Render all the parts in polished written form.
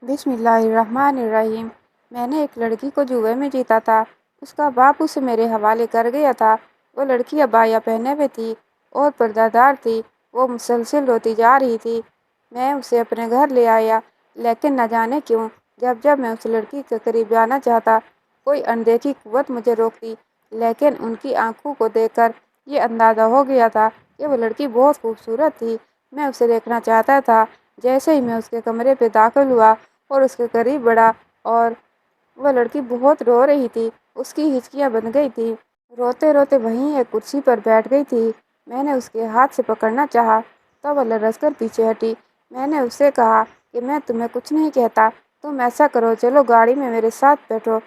بسم اللہ الرحمن الرحیم۔ میں نے ایک لڑکی کو جوئے میں جیتا تھا۔ اس کا باپ اسے میرے حوالے کر گیا تھا۔ وہ لڑکی عبایا پہنے ہوئے تھی اور پردہ دار تھی۔ وہ مسلسل روتی جا رہی تھی۔ میں اسے اپنے گھر لے آیا، لیکن نہ جانے کیوں جب میں اس لڑکی کے قریب جانا چاہتا، کوئی اندیکھی قوت مجھے روکتی۔ لیکن ان کی آنکھوں کو دیکھ کر یہ اندازہ ہو گیا تھا کہ وہ لڑکی بہت خوبصورت تھی۔ میں اسے دیکھنا چاہتا تھا۔ جیسے ہی میں اس کے کمرے پہ داخل ہوا اور اس کے قریب بڑھا اور وہ لڑکی بہت رو رہی تھی، اس کی ہچکیاں بن گئی تھی۔ روتے روتے وہیں ایک کرسی پر بیٹھ گئی تھی۔ میں نے اس کے ہاتھ سے پکڑنا چاہا تو وہ لرز کر پیچھے ہٹی۔ میں نے اس سے کہا کہ میں تمہیں کچھ نہیں کہتا، تم ایسا کرو، چلو گاڑی میں میرے ساتھ بیٹھو۔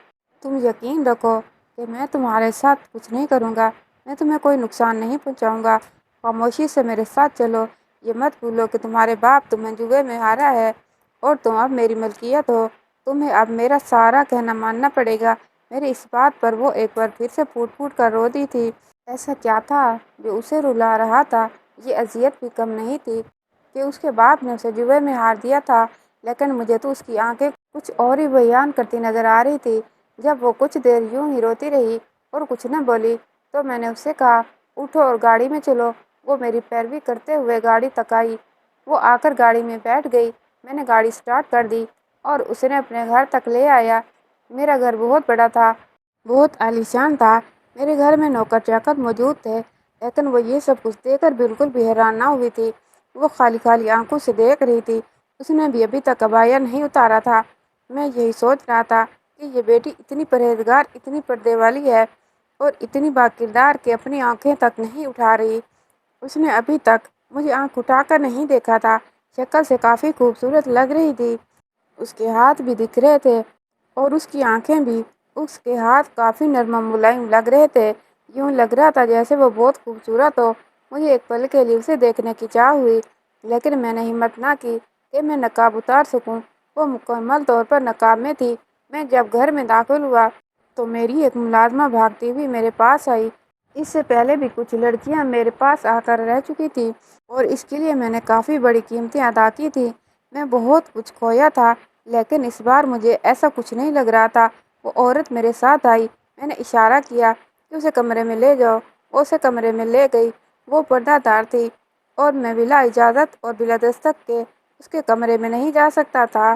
تم یقین رکھو کہ میں تمہارے ساتھ کچھ نہیں کروں گا، میں تمہیں کوئی نقصان نہیں پہنچاؤں گا۔ خاموشی سے میرے ساتھ چلو۔ یہ مت بھولو کہ تمہارے باپ تمہیں جوئے میں ہارا ہے اور تم اب میری ملکیت ہو۔ تمہیں اب میرا سارا کہنا ماننا پڑے گا۔ میری اس بات پر وہ ایک بار پھر سے پھوٹ پھوٹ کر رو دی تھی۔ ایسا کیا تھا جو اسے رلا رہا تھا؟ یہ اذیت بھی کم نہیں تھی کہ اس کے باپ نے اسے جوئے میں ہار دیا تھا، لیکن مجھے تو اس کی آنکھیں کچھ اور ہی بیان کرتی نظر آ رہی تھی۔ جب وہ کچھ دیر یوں ہی روتی رہی اور کچھ نہ بولی تو میں نے اس سے کہا، اٹھو اور گاڑی میں چلو۔ وہ میری پیروی کرتے ہوئے گاڑی تک آئی۔ وہ آ کر گاڑی میں بیٹھ گئی۔ میں نے گاڑی سٹارٹ کر دی اور اسے اپنے گھر تک لے آیا۔ میرا گھر بہت بڑا تھا، بہت عالیشان تھا۔ میرے گھر میں نوکر چاکر موجود تھے، لیکن وہ یہ سب کچھ دیکھ کر بالکل بھی حیران نہ ہوئی تھی۔ وہ خالی خالی آنکھوں سے دیکھ رہی تھی۔ اس نے بھی ابھی تک عبایا نہیں اتارا تھا۔ میں یہی سوچ رہا تھا کہ یہ بیٹی اتنی پرہیزگار، اتنی پردے والی ہے اور اتنی باکردار کہ اپنی آنکھیں تک نہیں اٹھا رہی۔ اس نے ابھی تک مجھے آنکھ اٹھا کر نہیں دیکھا تھا۔ شکل سے کافی خوبصورت لگ رہی تھی۔ اس کے ہاتھ بھی دکھ رہے تھے اور اس کی آنکھیں بھی۔ اس کے ہاتھ کافی نرم و ملائم لگ رہے تھے۔ یوں لگ رہا تھا جیسے وہ بہت خوبصورت ہو۔ مجھے ایک پل کے لیے اسے دیکھنے کی چاہ ہوئی، لیکن میں نے ہمت نہ کی کہ میں نقاب اتار سکوں۔ وہ مکمل طور پر نقاب میں تھی۔ میں جب گھر میں داخل ہوا تو میری ایک ملازمہ بھاگتی ہوئی میرے پاس آئی۔ اس سے پہلے بھی کچھ لڑکیاں میرے پاس آ کر رہ چکی تھیں اور اس کے لیے میں نے کافی بڑی قیمتیں ادا کی تھیں۔ میں بہت کچھ کھویا تھا، لیکن اس بار مجھے ایسا کچھ نہیں لگ رہا تھا۔ وہ عورت میرے ساتھ آئی۔ میں نے اشارہ کیا کہ اسے کمرے میں لے جاؤ۔ وہ اسے کمرے میں لے گئی۔ وہ پردہ دار تھی اور میں بلا اجازت اور بلا دستک کے اس کے کمرے میں نہیں جا سکتا تھا۔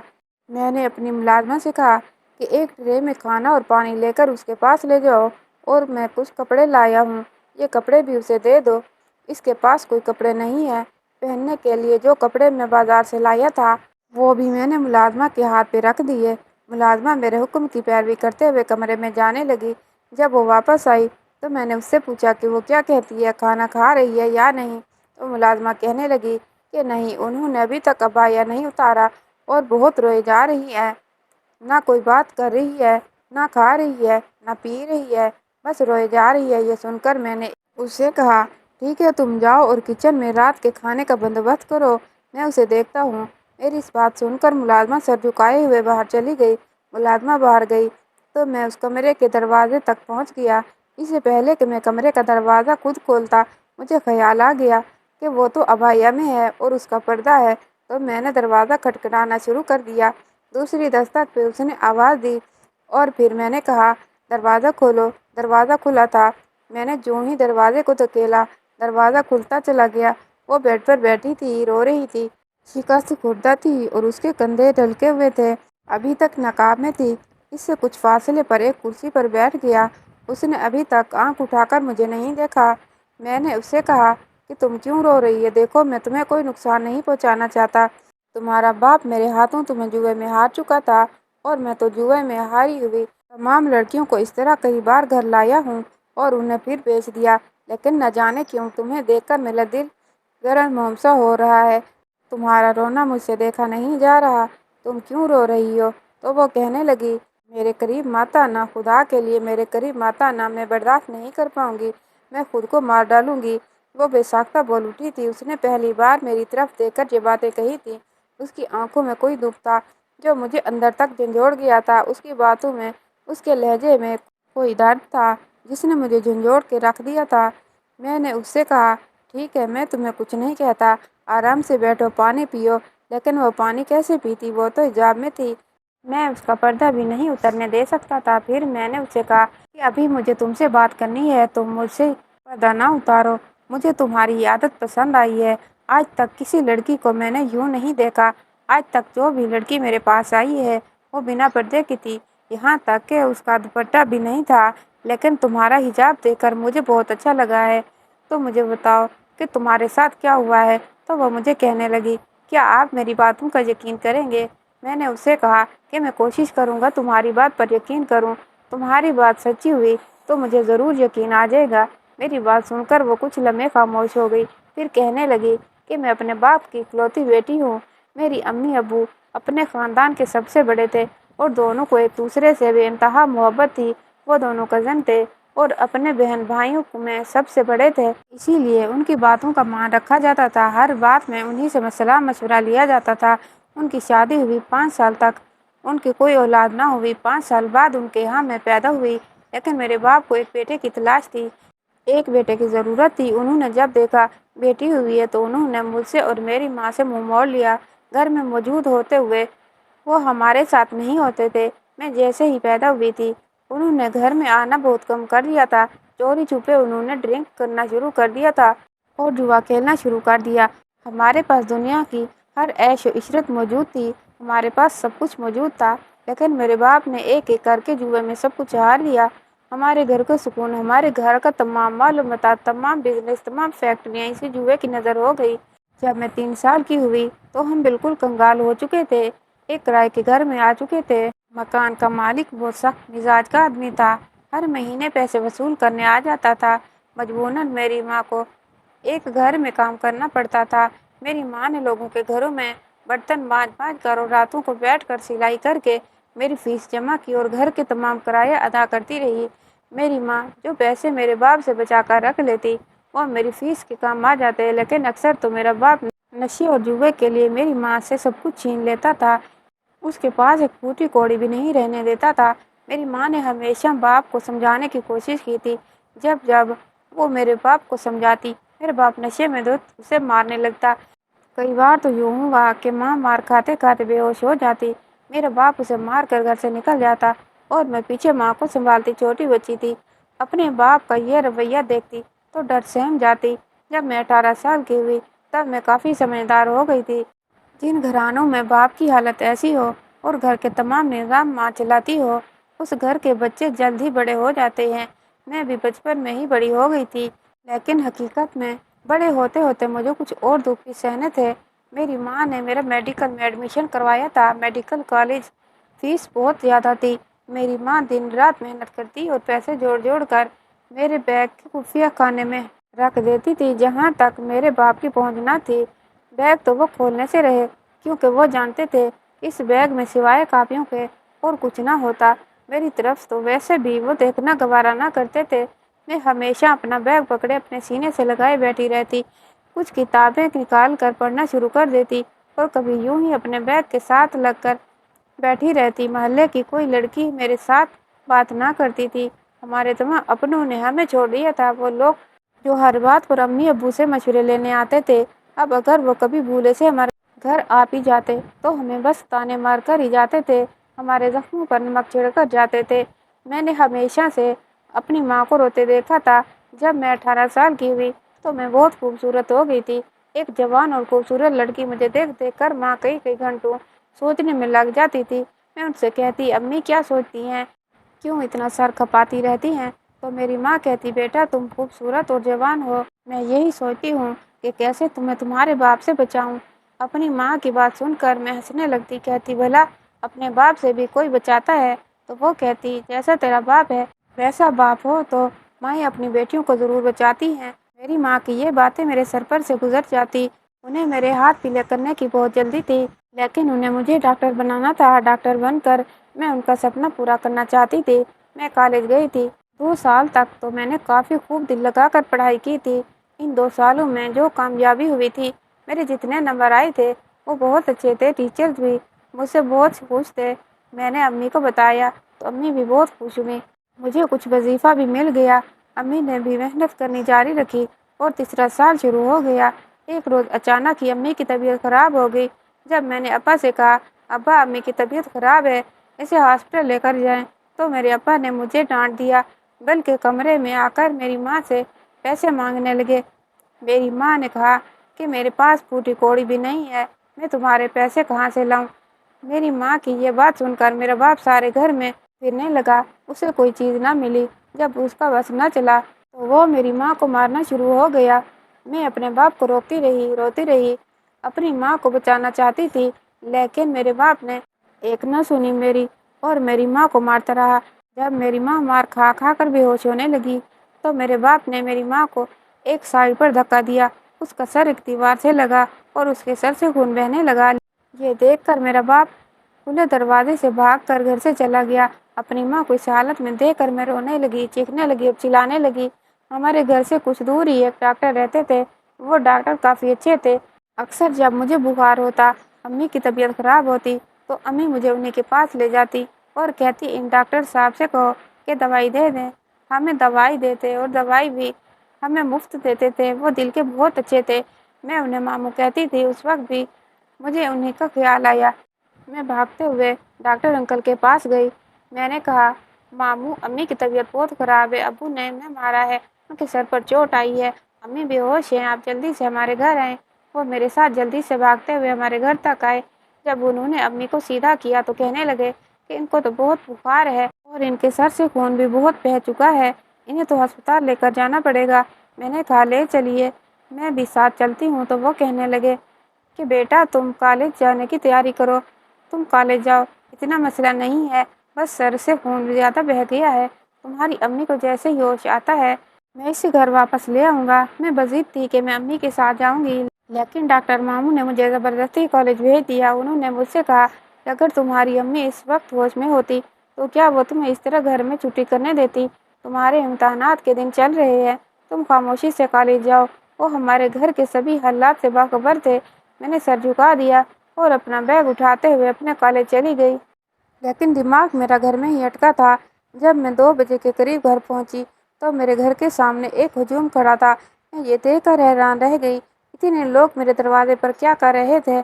میں نے اپنی ملازمہ سے کہا کہ ایک ٹرے میں کھانا اور پانی لے کر اس کے پاس لے جاؤ، اور میں کچھ کپڑے لایا ہوں، یہ کپڑے بھی اسے دے دو۔ اس کے پاس کوئی کپڑے نہیں ہیں پہننے کے لیے۔ جو کپڑے میں بازار سے لایا تھا وہ بھی میں نے ملازمہ کے ہاتھ پہ رکھ دیے۔ ملازمہ میرے حکم کی پیروی کرتے ہوئے کمرے میں جانے لگی۔ جب وہ واپس آئی تو میں نے اس سے پوچھا کہ وہ کیا کہتی ہے، کھانا کھا رہی ہے یا نہیں؟ تو ملازمہ کہنے لگی کہ نہیں، انہوں نے ابھی تک عبایا نہیں اتارا اور بہت روئے جا رہی ہے۔ نہ کوئی بات کر رہی ہے، نہ کھا رہی ہے، نہ پی رہی ہے، بس روئے جا رہی ہے۔ یہ سن کر میں نے اس سے کہا، ٹھیک ہے، تم جاؤ اور کچن میں رات کے کھانے کا بندوبست کرو، میں اسے دیکھتا ہوں۔ میری اس بات سن کر ملازمہ سر جھکائے ہوئے باہر چلی گئی۔ ملازمہ باہر گئی تو میں اس کمرے کے دروازے تک پہنچ گیا۔ اس سے پہلے کہ میں کمرے کا دروازہ خود کھولتا، مجھے خیال آ گیا کہ وہ تو عبایا میں ہے اور اس کا پردہ ہے، تو میں نے دروازہ کھٹکھٹانا شروع کر دیا۔ دوسری دستک پہ اس نے آواز دی اور پھر میں نے کہا، دروازہ کھولو۔ دروازہ کھلا تھا۔ میں نے جوں ہی دروازے کو دھکیلا، دروازہ کھلتا چلا گیا۔ وہ بیڈ پر بیٹھی تھی، رو رہی تھی، شکست خوردہ تھی اور اس کے کندھے ڈھلکے ہوئے تھے۔ ابھی تک نقاب میں تھی۔ اس سے کچھ فاصلے پر ایک کرسی پر بیٹھ گیا۔ اس نے ابھی تک آنکھ اٹھا کر مجھے نہیں دیکھا۔ میں نے اس سے کہا کہ تم کیوں رو رہی ہے؟ دیکھو، میں تمہیں کوئی نقصان نہیں پہنچانا چاہتا۔ تمہارا باپ میرے ہاتھوں تمہیں جوئے میں ہار چکا تھا اور میں تو جوئے میں ہاری ہوئی تمام لڑکیوں کو اس طرح کئی بار گھر لایا ہوں اور انہیں پھر بیچ دیا، لیکن نہ جانے کیوں تمہیں دیکھ کر میرا دل گرم سا ہو رہا ہے۔ تمہارا رونا مجھ سے دیکھا نہیں جا رہا۔ تم کیوں رو رہی ہو؟ تو وہ کہنے لگی، میرے قریب مت آنا، خدا کے لیے میرے قریب مت آنا، میں برداشت نہیں کر پاؤں گی، میں خود کو مار ڈالوں گی۔ وہ بے ساختہ بول اٹھی تھی۔ اس نے پہلی بار میری طرف دیکھ کر یہ باتیں کہی تھیں۔ اس کی آنکھوں میں کوئی دکھ تھا جو مجھے اندر تک جھنجھوڑ گیا تھا۔ اس کی باتوں میں، اس کے لہجے میں کوئی درد تھا جس نے مجھے جھنجھوڑ کے رکھ دیا تھا۔ میں نے اس سے کہا، ٹھیک ہے، میں تمہیں کچھ نہیں کہتا، آرام سے بیٹھو، پانی پیو، لیکن وہ پانی کیسے پیتی؟ وہ تو حجاب میں تھی، میں اس کا پردہ بھی نہیں اترنے دے سکتا تھا۔ پھر میں نے اسے کہا کہ ابھی مجھے تم سے بات کرنی ہے، تم مجھ سے پردہ نہ اتارو، مجھے تمہاری یہ عادت پسند آئی ہے۔ آج تک کسی لڑکی کو میں نے یوں نہیں دیکھا، آج تک جو بھی لڑکی میرے پاس آئی ہے وہ بنا پردے کی تھی، یہاں تک کہ اس کا دوپٹہ بھی نہیں تھا، لیکن تمہارا حجاب دیکھ کر مجھے بہت اچھا لگا ہے، تو مجھے بتاؤ کہ تمہارے ساتھ کیا ہوا ہے؟ تو وہ مجھے کہنے لگی، کیا آپ میری باتوں کا یقین کریں گے؟ میں نے اسے کہا کہ میں کوشش کروں گا تمہاری بات پر یقین کروں، تمہاری بات سچی ہوئی تو مجھے ضرور یقین آ جائے گا۔ میری بات سن کر وہ کچھ لمحے خاموش ہو گئی، پھر کہنے لگی کہ میں اپنے باپ کی اکلوتی بیٹی ہوں، میری امی ابو اپنے خاندان کے سب سے بڑے تھے اور دونوں کو ایک دوسرے سے بے انتہا محبت تھی، وہ دونوں کزن تھے اور اپنے بہن بھائیوں میں سب سے بڑے تھے، اسی لیے ان کی باتوں کا مان رکھا جاتا تھا، ہر بات میں انہی سے صلاح مشورہ لیا جاتا تھا۔ ان کی شادی ہوئی 5 سال تک ان کی کوئی اولاد نہ ہوئی، 5 سال بعد ان کے یہاں میں پیدا ہوئی، لیکن میرے باپ کو ایک بیٹے کی تلاش تھی، ایک بیٹے کی ضرورت تھی۔ انہوں نے جب دیکھا بیٹی ہوئی ہے تو انہوں نے مجھ سے اور میری ماں سے منہ موڑ لیا، گھر میں موجود ہوتے ہوئے وہ ہمارے ساتھ نہیں ہوتے تھے۔ میں جیسے ہی پیدا ہوئی تھی انہوں نے گھر میں آنا بہت کم کر دیا تھا، چوری چھپے انہوں نے ڈرنک کرنا شروع کر دیا تھا اور جوا کھیلنا شروع کر دیا۔ ہمارے پاس دنیا کی ہر عیش و عشرت موجود تھی، ہمارے پاس سب کچھ موجود تھا، لیکن میرے باپ نے ایک ایک کر کے جوئے میں سب کچھ ہار لیا۔ ہمارے گھر کا سکون، ہمارے گھر کا تمام مال و متاع، تمام بزنس، تمام فیکٹریاں اسی جوئے کی نظر ہو گئی۔ جب میں 3 سال کی ہوئی تو ہم بالکل کنگال ہو چکے تھے، ایک کرائے کے گھر میں آ چکے تھے۔ مکان کا مالک بہت سخت مزاج کا آدمی تھا، ہر مہینے پیسے وصول کرنے آ جاتا تھا، مجبوراً میری ماں کو ایک گھر میں کام کرنا پڑتا تھا۔ میری ماں نے لوگوں کے گھروں میں برتن مانج مانج کر اور راتوں کو بیٹھ کر سلائی کر کے میری فیس جمع کی اور گھر کے تمام کرایہ ادا کرتی رہی۔ میری ماں جو پیسے میرے باپ سے بچا کر رکھ لیتی وہ میری فیس کے کام آ جاتے، لیکن اکثر تو میرا باپ نشے اور جوئے کے لیے میری ماں سے سب کچھ چھین لیتا تھا، اس کے پاس ایک پھوٹی کوڑی بھی نہیں رہنے دیتا تھا۔ میری ماں نے ہمیشہ باپ کو سمجھانے کی کوشش کی تھی، جب جب وہ میرے باپ کو سمجھاتی میرا باپ نشے میں دھت اسے مارنے لگتا۔ کئی بار تو یوں ہوا کہ ماں مار کھاتے کھاتے بے ہوش ہو جاتی، میرا باپ اسے مار کر گھر سے نکل جاتا اور میں پیچھے ماں کو سنبھالتی چھوٹی بچی تھی۔ اپنے باپ کا یہ رویہ دیکھتی تو ڈر سہم جاتی۔ جب میں 18 سال کی ہوئی تب میں کافی سمجھدار ہو گئی تھی۔ جن گھرانوں میں باپ کی حالت ایسی ہو اور گھر کے تمام نظام ماں چلاتی ہو، اس گھر کے بچے جلد ہی بڑے ہو جاتے ہیں۔ میں بھی بچپن میں ہی بڑی ہو گئی تھی، لیکن حقیقت میں بڑے ہوتے ہوتے مجھے کچھ اور دکھ بھی سہنے تھے۔ میری ماں نے میرا میڈیکل میں ایڈمیشن کروایا تھا، میڈیکل کالج، فیس بہت زیادہ تھی۔ میری ماں دن رات محنت کرتی اور پیسے جوڑ جوڑ کر میرے بیگ کے خفیہ خانے میں رکھ دیتی تھی، جہاں تک میرے باپ کی پہنچ نہ تھی۔ بیگ تو وہ کھولنے سے رہے، کیونکہ وہ جانتے تھے اس بیگ میں سوائے کاپیوں کے اور کچھ نہ ہوتا۔ میری طرف تو ویسے بھی وہ دیکھنا گوارا نہ کرتے تھے۔ میں ہمیشہ اپنا بیگ پکڑے اپنے سینے سے لگائے بیٹھی رہتی، کچھ کتابیں نکال کر پڑھنا شروع کر دیتی اور کبھی یوں ہی اپنے بیگ کے ساتھ لگ کر بیٹھی رہتی۔ محلے کی کوئی لڑکی میرے ساتھ بات نہ کرتی تھی، ہمارے تمام اپنوں نے ہمیں چھوڑ دیا تھا۔ وہ لوگ جو ہر بات پر امی ابو سے مشورے لینے آتے تھے، اب اگر وہ کبھی بھولے سے ہمارے گھر آ بھی جاتے تو ہمیں بس تانے مار کر ہی جاتے تھے، ہمارے زخموں پر نمک چھڑک کر جاتے تھے۔ میں نے ہمیشہ سے اپنی ماں کو روتے دیکھا تھا۔ جب میں 18 سال کی ہوئی تو میں بہت خوبصورت ہو گئی تھی۔ ایک جوان اور خوبصورت لڑکی مجھے دیکھ دیکھ کر ماں کئی کئی گھنٹوں سوچنے میں لگ جاتی تھی۔ میں ان سے کہتی، امی کیا سوچتی ہیں، کیوں اتنا سر کھپاتی رہتی ہیں؟ تو میری ماں کہتی، بیٹا تم خوبصورت اور جوان ہو، میں یہی سوچتی ہوں کہ کیسے تمہیں تمہارے باپ سے بچاؤں۔ اپنی ماں کی بات سن کر میں ہنسنے لگتی، کہتی، بھلا اپنے باپ سے بھی کوئی بچاتا ہے؟ تو وہ کہتی، جیسا تیرا باپ ہے ویسا باپ ہو تو مائیں اپنی بیٹیوں کو ضرور بچاتی ہیں۔ میری ماں کی یہ باتیں میرے سر پر سے گزر جاتی، انہیں میرے ہاتھ پیلے کرنے کی بہت جلدی تھی، لیکن انہیں مجھے ڈاکٹر بنانا تھا۔ ڈاکٹر بن کر میں ان کا سپنا پورا کرنا چاہتی تھی۔ میں کالج گئی تھی، 2 سال تک تو میں نے کافی خوب دل لگا کر پڑھائی کی تھی۔ ان 2 سالوں میں جو کامیابی ہوئی تھی، میرے جتنے نمبر آئے تھے وہ بہت اچھے تھے، ٹیچرز بھی مجھ سے بہت خوش تھے۔ میں نے امی کو بتایا تو امی بھی بہت خوش ہوئی، مجھے کچھ وظیفہ بھی مل گیا۔ امی نے بھی محنت کرنی جاری رکھی اور تیسرا سال شروع ہو گیا۔ ایک روز اچانک ہی امی کی طبیعت خراب ہو گئی، جب میں نے ابا سے کہا ابا امی کی طبیعت خراب ہے، اسے ہاسپٹل لے کر جائیں، تو میرے ابا نے مجھے ڈانٹ دیا، بلکہ کمرے میں آ کر میری ماں سے پیسے مانگنے لگے۔ میری ماں نے کہا کہ میرے پاس پھوٹی کوڑی بھی نہیں ہے، میں تمہارے پیسے کہاں سے لاؤں؟ میری ماں کی یہ بات سن کر میرا باپ سارے گھر میں پھرنے لگا، اسے کوئی چیز نہ ملی۔ جب اس کا بس نہ چلا تو وہ میری ماں کو مارنا شروع ہو گیا۔ میں اپنے باپ کو روتی رہی، اپنی ماں کو بچانا چاہتی تھی، لیکن میرے باپ نے ایک نہ سنی میری اور میری ماں کو مارتا رہا۔ جب میری ماں مار کھا کھا کر بے ہوش ہونے لگی تو میرے باپ نے میری ماں کو ایک سائڈ پر دھکا دیا، اس کا سر ایک دیوار سے لگا اور اس کے سر سے خون بہنے لگا۔ یہ دیکھ کر میرا باپ کھلے دروازے سے بھاگ کر گھر سے چلا گیا۔ اپنی ماں کو اس حالت میں دیکھ کر میں رونے لگی، چیخنے لگی اور چلانے لگی۔ ہمارے گھر سے کچھ دور ہی ایک ڈاکٹر رہتے تھے، وہ ڈاکٹر کافی اچھے تھے۔ اکثر جب مجھے بخار ہوتا، امی کی طبیعت خراب ہوتی تو امی مجھے انہیں کے پاس لے جاتی اور کہتی ان ڈاکٹر صاحب سے کہو کہ دوائی دے دیں۔ ہمیں دوائی دیتے اور دوائی بھی ہمیں مفت دیتے تھے، وہ دل کے بہت اچھے تھے۔ میں انہیں ماموں کہتی تھی۔ اس وقت بھی مجھے انہیں کا خیال آیا۔ میں بھاگتے ہوئے ڈاکٹر انکل کے پاس گئی۔ میں نے کہا ماموں امی کی طبیعت بہت خراب ہے، ابو نے انہیں مارا ہے، ان کے سر پر چوٹ آئی ہے، امی بے ہوش ہیں، آپ جلدی سے ہمارے گھر آئیں۔ وہ میرے ساتھ جلدی سے بھاگتے ہوئے ہمارے گھر تک آئے۔ جب انہوں نے امی کو سیدھا کیا تو کہنے لگے کہ ان کو تو بہت بخار ہے اور ان کے سر سے خون بھی بہت بہہ چکا ہے، انہیں تو ہسپتال لے کر جانا پڑے گا۔ میں نے کہا لے چلیے، میں بھی ساتھ چلتی ہوں۔ تو وہ کہنے لگے کہ بیٹا تم کالج جانے کی تیاری کرو، تم کالج جاؤ، اتنا مسئلہ نہیں ہے، بس سر سے خون زیادہ بہہ گیا ہے، تمہاری امی کو جیسے ہی ہوش آتا ہے میں اسے گھر واپس لے آؤں گا۔ میں بضد تھی کہ میں امی کے ساتھ جاؤں گی، لیکن ڈاکٹر ماموں نے مجھے زبردستی کالج بھیج دیا۔ انہوں نے مجھ سے کہا کہ اگر تمہاری امی اس وقت ہوش میں ہوتی تو کیا وہ تمہیں اس طرح گھر میں چھٹی کرنے دیتی؟ تمہارے امتحانات کے دن چل رہے ہیں، تم خاموشی سے کالج جاؤ۔ وہ ہمارے گھر کے سبھی حالات سے باخبر تھے۔ میں نے سر جھکا دیا اور اپنا بیگ اٹھاتے ہوئے اپنے کالج چلی گئی، لیکن دماغ میرا گھر میں ہی اٹکا تھا۔ جب میں 2 بجے کے قریب گھر پہنچی تو میرے گھر کے سامنے ایک ہجوم کھڑا تھا۔ میں یہ دیکھ کر حیران رہ گئی، اتنے لوگ میرے دروازے پر کیا کر رہے تھے؟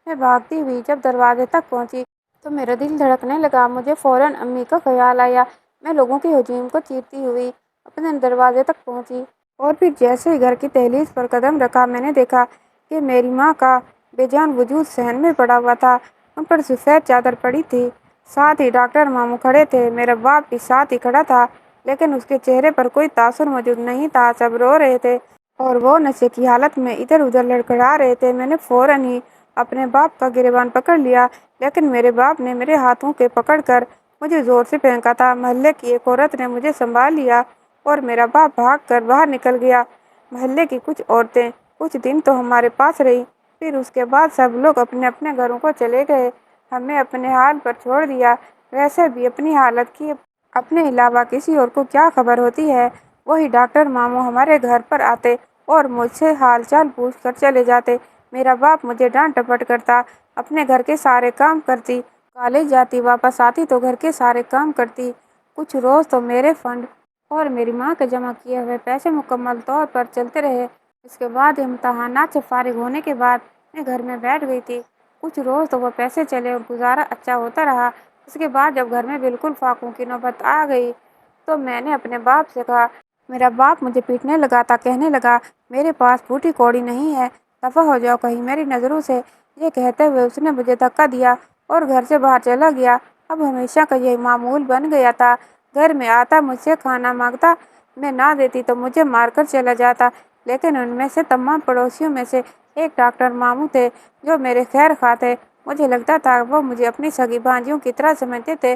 میں بھاگتی ہوئی جب دروازے تک پہنچی تو میرا دل دھڑکنے لگا، مجھے فوراً امی کا خیال آیا۔ میں لوگوں کے ہجوم کو چیرتی ہوئی اپنے دروازے تک پہنچی اور پھر جیسے ہی گھر کی دہلیز پر قدم رکھا میں نے دیکھا کہ میری ماں کا بے جان وجود صحن میں پڑا ہوا تھا، ان پر سفید چادر پڑی تھی، ساتھ ہی ڈاکٹر ماموں کھڑے تھے، میرا باپ بھی ساتھ ہی کھڑا تھا، لیکن اس کے چہرے پر کوئی تاثر موجود نہیں تھا، سب رو رہے تھے اور وہ نشے کی حالت میں ادھر ادھر لڑکھڑا رہے تھے۔ میں نے فوراً ہی اپنے باپ کا گریبان پکڑ لیا، لیکن میرے باپ نے میرے ہاتھوں کے پکڑ کر مجھے زور سے پھینکا تھا۔ محلے کی ایک عورت نے مجھے سنبھال لیا اور میرا باپ بھاگ کر باہر نکل گیا۔ محلے کی کچھ عورتیں کچھ دن تو ہمارے پاس رہی، پھر اس کے بعد سب لوگ اپنے اپنے گھروں کو چلے گئے، ہمیں اپنے حال پر چھوڑ دیا۔ ویسے بھی اپنی حالت کی اپنے علاوہ کسی اور کو کیا خبر ہوتی ہے؟ وہی ڈاکٹر ماموں ہمارے گھر پر آتے اور مجھ سے حال چال پوچھ کر چلے جاتے۔ میرا باپ مجھے ڈانٹ ڈپٹ کرتا، اپنے گھر کے سارے کام کرتی، کالج جاتی، واپس آتی تو گھر کے سارے کام کرتی۔ کچھ روز تو میرے فنڈ اور میری ماں کے جمع کیے ہوئے پیسے مکمل طور پر چلتے رہے۔ اس کے بعد امتحانات سے فارغ ہونے کے بعد میں گھر میں بیٹھ گئی تھی۔ کچھ روز تو وہ پیسے چلے اور گزارا اچھا ہوتا رہا۔ اس کے بعد جب گھر میں بالکل فاقوں کی نوبت آ گئی تو میں نے اپنے باپ سے کہا۔ میرا باپ مجھے پیٹنے لگا تھا، کہنے لگا میرے پاس پھوٹی کوڑی نہیں ہے، دفع ہو جاؤ کہیں میری نظروں سے۔ یہ کہتے ہوئے اس نے مجھے دھکا دیا اور گھر سے باہر چلا گیا۔ اب ہمیشہ کا یہی معمول بن گیا تھا، گھر میں آتا مجھ سے کھانا مانگتا، میں نہ دیتی تو مجھے مار کر چلا جاتا، لیکن ان میں سے تمام پڑوسیوں میں سے ایک ڈاکٹر ماموں تھے جو میرے خیر خواہ تھے۔ مجھے لگتا تھا وہ مجھے اپنی سگی بھانجیوں کی طرح سمجھتے تھے،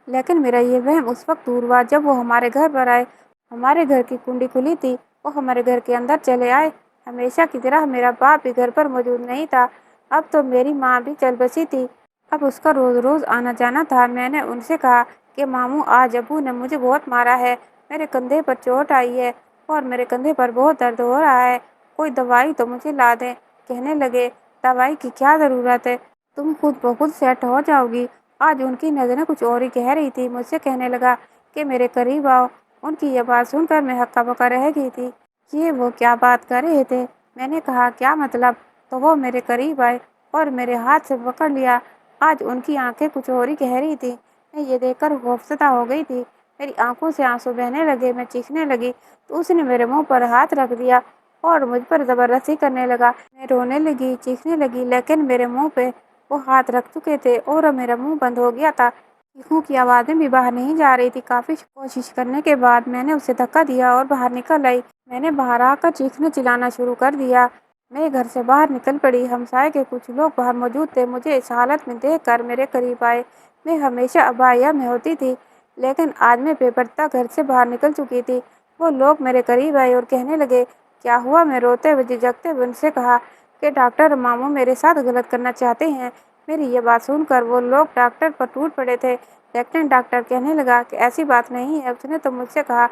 لیکن میرا یہ وہم اس وقت دور ہوا جب وہ ہمارے گھر پر آئے۔ ہمارے گھر کی کنڈی کھلی تھی، وہ ہمارے گھر کے اندر چلے آئے۔ ہمیشہ کی طرح میرا باپ بھی گھر پر موجود نہیں تھا، اب تو میری ماں بھی چل بسی تھی، اب اس کا روز روز آنا جانا تھا۔ میں نے ان سے کہا کہ ماموں آج ابو نے مجھے بہت مارا ہے، میرے کندھے پر چوٹ آئی ہے اور میرے کندھے پر بہت درد ہو رہا ہے، کوئی دوائی تو مجھے لا دیں۔ کہنے لگے دوائی کی کیا ضرورت ہے، تم خود بخود سیٹ ہو جاؤ گی۔ آج ان کی نظریں کچھ اور ہی کہہ رہی تھی۔ مجھ سے کہنے لگا کہ میرے قریب آؤ۔ ان کی یہ بات سن کر میں ہکا بکا رہ گئی تھی، یہ وہ کیا بات کر رہے تھے؟ میں نے کہا کیا مطلب؟ تو وہ میرے قریب آئے اور میرے ہاتھ سے پکڑ لیا۔ آج ان کی آنکھیں کچھ اور ہی کہہ رہی تھی۔ میں یہ دیکھ کر خوفزدہ ہو گئی تھی۔ میری آنکھوں سے آنسو بہنے لگے، میں چیخنے لگی تو اس نے میرے منہ پر ہاتھ رکھ دیا اور مجھ پر زبردستی کرنے لگا۔ میں رونے لگی، چیخنے لگی، لیکن میرے منہ پہ وہ ہاتھ رکھ چکے تھے اور میرا منہ بند ہو گیا تھا۔ چیخوں کی آوازیں بھی باہر نہیں جا رہی تھی۔ کافی کوشش کرنے کے بعد میں نے اسے دھکا دیا اور باہر نکل آئی۔ میں نے باہر آ کر چیخنا چلانا شروع کر دیا۔ میں گھر سے باہر نکل پڑی۔ ہمسائے کے کچھ لوگ باہر موجود تھے۔ مجھے اس حالت میں دیکھ کر میرے قریب آئے۔ میں ہمیشہ ابائیہ میں ہوتی تھی، لیکن آج میں بے پردہ گھر سے باہر نکل چکی تھی۔ وہ لوگ میرے قریب آئے اور کہنے لگے، کیا ہوا؟ میں روتے ہوئے جھجکتے ہوئے ان سے کہا کہ ڈاکٹر ماموں میرے ساتھ غلط کرنا چاہتے ہیں۔ میری یہ بات سن کر وہ لوگ ڈاکٹر پر ٹوٹ پڑے تھے، لیکن ڈاکٹر کہنے لگا کہ ایسی بات نہیں ہے۔ اس نے تو مجھ سے کہا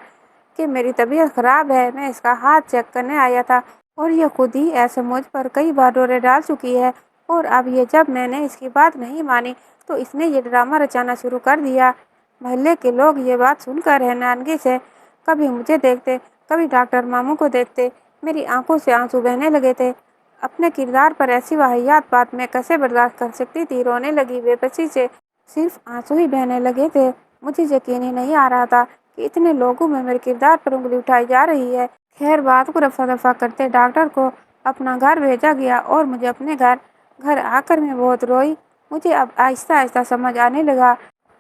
کہ میری طبیعت خراب ہے، میں اس کا ہاتھ چیک کرنے آیا تھا اور یہ خود ہی ایسے مجھ پر کئی بار رونے ڈال چکی ہے، اور اب یہ جب میں نے اس کی بات نہیں مانی تو اس نے یہ ڈرامہ رچانا شروع کر دیا۔ محلے کے لوگ یہ بات سن کر حیرانگی سے کبھی مجھے دیکھتے، کبھی ڈاکٹر ماموں کو دیکھتے۔ میری آنکھوں سے آنسو بہنے لگے تھے۔ اپنے کردار پر ایسی واہیات بات میں کیسے برداشت کر سکتی تھی؟ رونے لگی بے بسی سے، صرف آنسو ہی بہنے لگے تھے۔ مجھے یقین ہی نہیں آ رہا تھا کہ اتنے لوگوں میں میرے کردار پر انگلی اٹھائی جا رہی ہے۔ خیر بات کو رفع دفع کرتے ڈاکٹر کو اپنا گھر بھیجا گیا اور مجھے اپنے گھر آ کر میں بہت روئی۔ مجھے اب آہستہ آہستہ سمجھ آنے لگا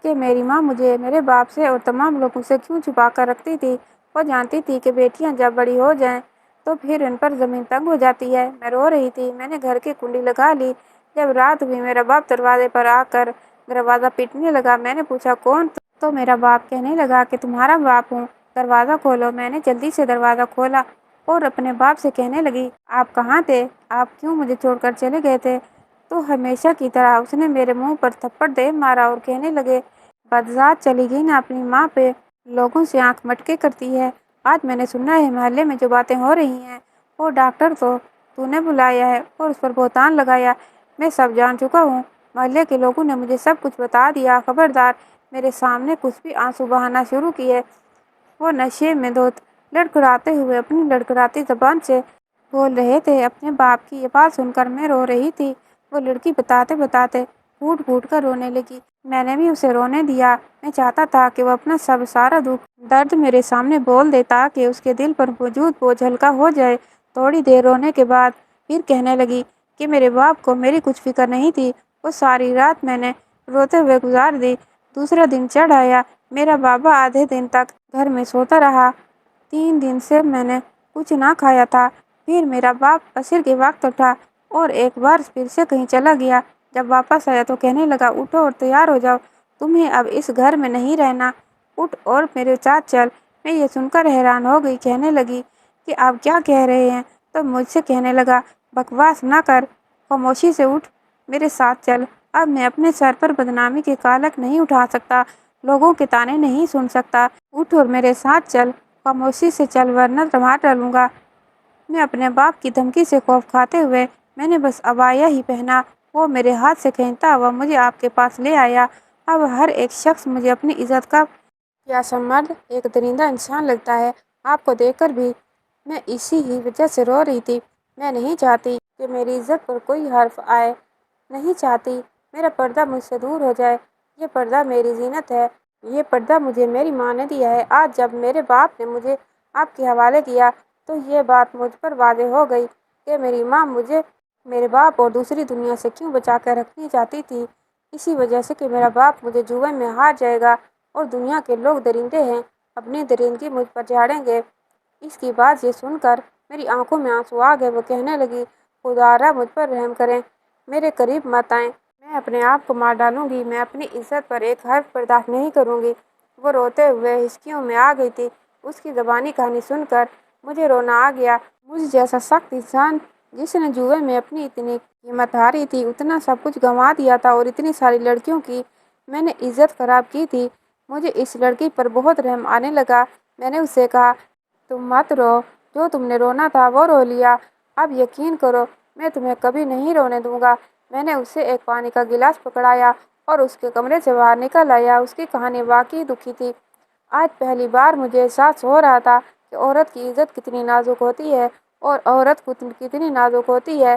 کہ میری ماں مجھے میرے باپ سے اور تمام لوگوں سے کیوں چھپا کر رکھتی تھی۔ وہ جانتی تھی کہ بیٹیاں جب بڑی ہو جائیں تو پھر ان پر زمین تنگ ہو جاتی ہے۔ میں رو رہی تھی۔ میں نے گھر کی کنڈی لگا لی۔ جب رات ہوئی میرا باپ دروازے پر آ کر دروازہ پیٹنے لگا۔ میں نے پوچھا، کون؟ تو میرا باپ کہنے لگا کہ تمہارا باپ ہوں، دروازہ کھولو۔ میں نے جلدی سے دروازہ کھولا اور اپنے باپ سے کہنے لگی، آپ کہاں تھے؟ آپ کیوں مجھے چھوڑ کر چلے گئے تھے؟ تو ہمیشہ کی طرح اس نے میرے منہ پر تھپڑ دے مارا اور کہنے لگے، بدذات چلی گئی نا اپنی ماں پہ، لوگوں سے آنکھ مٹکے کرتی ہے۔ آج میں نے سنا ہے محلے میں جو باتیں ہو رہی ہیں، وہ ڈاکٹر تو نے بلایا ہے اور اس پر بہتان لگایا۔ میں سب جان چکا ہوں۔ محلے کے لوگوں نے مجھے سب کچھ بتا دیا۔ خبردار میرے سامنے کچھ بھی آنسو بہانا شروع کیے۔ وہ نشے میں دھت لڑکھڑاتے ہوئے اپنی لڑکھڑاتی زبان سے بول رہے تھے۔ اپنے باپ کی یہ بات سن کر میں رو رہی تھی۔ وہ لڑکی بتاتے بتاتے پھوٹ پھوٹ کر رونے لگی۔ میں نے بھی اسے رونے دیا۔ میں چاہتا تھا کہ وہ اپنا سارا دکھ درد میرے سامنے بول دے تاکہ اس کے دل پر موجود بوجھ ہلکا ہو جائے۔ تھوڑی دیر رونے کے بعد پھر کہنے لگی کہ میرے باپ کو میری کچھ فکر نہیں تھی۔ وہ ساری رات میں نے روتے ہوئے گزار دی۔ دوسرا دن چڑھ آیا۔ میرا بابا آدھے دن تک گھر میں سوتا رہا۔ 3 دن سے میں نے کچھ نہ کھایا تھا۔ پھر میرا باپ عصر کے وقت اٹھا اور ایک بار پھر سے کہیں چلا گیا۔ جب واپس آیا تو کہنے لگا، اٹھو اور تیار ہو جاؤ، تمہیں اب اس گھر میں نہیں رہنا، اٹھ اور میرے ساتھ چل۔ میں یہ سن کر حیران ہو گئی۔ کہنے لگی کہ آپ کیا کہہ رہے ہیں؟ تو مجھ سے کہنے لگا، بکواس نہ کر، خاموشی سے اٹھ، میرے ساتھ چل۔ اب میں اپنے سر پر بدنامی کے کالک نہیں اٹھا سکتا، لوگوں کے طعنے نہیں سن سکتا۔ اٹھ اور میرے ساتھ چل، خاموشی سے چل ورنہ مار ڈالوں گا۔ میں اپنے باپ کی دھمکی سے خوف کھاتے ہوئے میں نے بس عبایا ہی پہنا۔ وہ میرے ہاتھ سے کھینچتا ہوا مجھے آپ کے پاس لے آیا۔ اب ہر ایک شخص مجھے اپنی عزت کا پیاسا مرد، ایک درندہ انسان لگتا ہے۔ آپ کو دیکھ کر بھی میں اسی ہی وجہ سے رو رہی تھی۔ میں نہیں چاہتی کہ میری عزت پر کوئی حرف آئے، نہیں چاہتی میرا پردہ مجھ سے دور ہو جائے۔ یہ پردہ میری زینت ہے، یہ پردہ مجھے میری ماں نے دیا ہے۔ آج جب میرے باپ نے مجھے آپ کے حوالے کیا تو یہ بات مجھ پر واضح ہو گئی کہ میری ماں مجھے میرے باپ اور دوسری دنیا سے کیوں بچا کر رکھنی چاہتی تھی۔ اسی وجہ سے کہ میرا باپ مجھے جوئے میں ہار جائے گا اور دنیا کے لوگ درندے ہیں، اپنی درندگی مجھ پر جھاڑیں گے۔ اس کی بات یہ سن کر میری آنکھوں میں آنسو آ گئے۔ وہ کہنے لگی، خدا را مجھ پر رحم کریں، میرے قریب مت آئیں، میں اپنے آپ کو مار ڈالوں گی، میں اپنی عزت پر ایک حرف برداشت نہیں کروں گی۔ وہ روتے ہوئے ہچکیوں میں آ گئی تھی۔ اس کی زبانی کہانی سن کر مجھے رونا آ گیا۔ مجھ جیسا سخت انسان جس نے جوئے میں اپنی اتنی قیمت ہاری تھی، اتنا سب کچھ گنوا دیا تھا اور اتنی ساری لڑکیوں کی میں نے عزت خراب کی تھی، مجھے اس لڑکی پر بہت رحم آنے لگا۔ میں نے اسے کہا، تم مت رو، جو تم نے رونا تھا وہ رو لیا، اب یقین کرو میں تمہیں کبھی نہیں رونے دوں گا۔ میں نے اسے ایک پانی کا گلاس پکڑایا اور اس کے کمرے سے باہر نکل آیا۔ اس کی کہانی واقعی دکھی تھی۔ آج پہلی بار مجھے احساس ہو رہا تھا کہ عورت کی عزت کتنی نازک ہوتی ہے اور عورت کتنی نازک ہوتی ہے۔